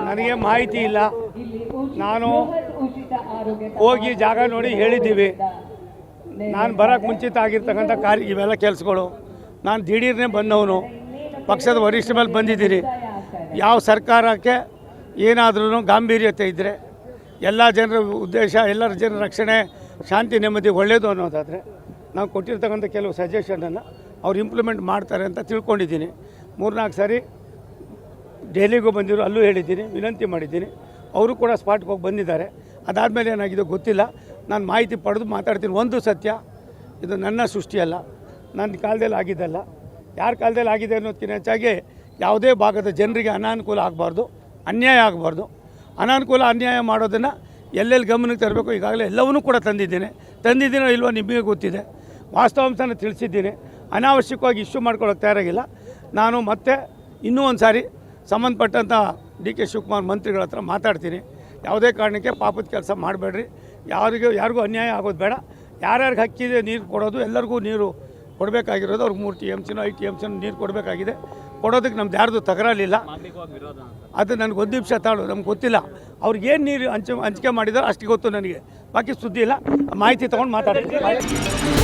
ನನಗೆ ಮಾಹಿತಿ ಇಲ್ಲ. ನಾನು ಹೋಗಿ ಜಾಗ ನೋಡಿ ಹೇಳಿದ್ದೀವಿ. ನಾನು ಬರೋಕ್ಕೆ ಮುಂಚಿತ ಆಗಿರ್ತಕ್ಕಂಥ ಇವೆಲ್ಲ ಕೆಲಸಗಳು ನಾನು ದಿಢೀರ್ನೇ ಬಂದವನು. ಪಕ್ಷದ ವರಿಷ್ಠ ಮೇಲೆ ಬಂದಿದ್ದೀನಿ. ಯಾವ ಸರ್ಕಾರಕ್ಕೆ ಏನಾದ್ರೂ ಗಾಂಭೀರ್ಯತೆ ಇದ್ದರೆ, ಎಲ್ಲ ಜನರ ಉದ್ದೇಶ ಎಲ್ಲರ ಜನರ ರಕ್ಷಣೆ, ಶಾಂತಿ, ನೆಮ್ಮದಿ ಒಳ್ಳೆಯದು ಅನ್ನೋದಾದರೆ ನಾವು ಕೊಟ್ಟಿರ್ತಕ್ಕಂಥ ಕೆಲವು ಸಜೆಷನನ್ನು ಅವ್ರು ಇಂಪ್ಲಿಮೆಂಟ್ ಮಾಡ್ತಾರೆ ಅಂತ ತಿಳ್ಕೊಂಡಿದ್ದೀನಿ. 3-4 ಸಾರಿ ಡೆಲ್ಲಿಗೂ ಬಂದಿರು, ಅಲ್ಲೂ ಹೇಳಿದ್ದೀನಿ, ವಿನಂತಿ ಮಾಡಿದ್ದೀನಿ. ಅವರು ಕೂಡ ಸ್ಪಾಟ್ಗೆ ಹೋಗಿ ಬಂದಿದ್ದಾರೆ. ಅದಾದಮೇಲೆ ಏನಾಗಿದೆ ಗೊತ್ತಿಲ್ಲ. ನಾನು ಮಾಹಿತಿ ಪಡೆದು ಮಾತಾಡ್ತೀನಿ. ಒಂದು ಸತ್ಯ, ಇದು ನನ್ನ ಸೃಷ್ಟಿಯಲ್ಲ, ನನ್ನ ಕಾಲದಲ್ಲಿ ಆಗಿದ್ದಲ್ಲ. ಯಾರ ಕಾಲದಲ್ಲಿ ಆಗಿದೆ ಅನ್ನೋದಕ್ಕಿಂತ ಹೆಚ್ಚಾಗಿ ಯಾವುದೇ ಭಾಗದ ಜನರಿಗೆ ಅನಾನುಕೂಲ ಆಗಬಾರ್ದು, ಅನ್ಯಾಯ ಆಗಬಾರ್ದು. ಅನಾನುಕೂಲ ಅನ್ಯಾಯ ಮಾಡೋದನ್ನು ಎಲ್ಲೆಲ್ಲಿ ಗಮನಕ್ಕೆ ತರಬೇಕು ಈಗಾಗಲೇ ಎಲ್ಲವನ್ನೂ ಕೂಡ ತಂದಿದ್ದೀನೋ ಇಲ್ವೋ ನಿಮಗೆ ಗೊತ್ತಿದೆ. ವಾಸ್ತವಾಂಶನ ತಿಳಿಸಿದ್ದೀನಿ. ಅನಾವಶ್ಯಕವಾಗಿ ಇಶ್ಯೂ ಮಾಡ್ಕೊಳ್ಳೋಕೆ ತಯಾರಾಗಿಲ್ಲ. ನಾನು ಮತ್ತೆ ಇನ್ನೂ ಒಂದು ಸಾರಿ ಸಂಬಂಧಪಟ್ಟಂಥ DK ಶಿವಕುಮಾರ್ ಮಂತ್ರಿಗಳ ಹತ್ರ ಮಾತಾಡ್ತೀನಿ. ಯಾವುದೇ ಕಾರಣಕ್ಕೆ ಪಾಪದ ಕೆಲಸ ಮಾಡಬೇಡ್ರಿ, ಯಾರಿಗೂ ಅನ್ಯಾಯ ಆಗೋದು ಬೇಡ. ಯಾರ್ಯಾರಿಗೆ ಹಕ್ಕಿದೆ ನೀರು ಕೊಡೋದು, ಎಲ್ಲರಿಗೂ ನೀರು ಕೊಡಬೇಕಾಗಿರೋದು. ಅವ್ರಿಗೆ 3 TMCನೋ 5 TMCನೋ ನೀರು ಕೊಡಬೇಕಾಗಿದೆ. ಕೊಡೋದಕ್ಕೆ ನಮ್ದು ಯಾರ್ದು ತಕರಾರಿಲ್ಲ. ಅದು ನನಗೆ 1 ನಿಮಿಷ ತಾಳು, ನಮ್ಗೆ ಗೊತ್ತಿಲ್ಲ. ಅವ್ರಿಗೇನು ನೀರು ಹಂಚಿಕೆ ಮಾಡಿದಾರೋ ಅಷ್ಟು ಗೊತ್ತು ನನಗೆ. ಬಾಕಿ ಸುದ್ದಿ ಇಲ್ಲ. ಮಾಹಿತಿ ತೊಗೊಂಡು ಮಾತಾಡ್ತೀನಿ.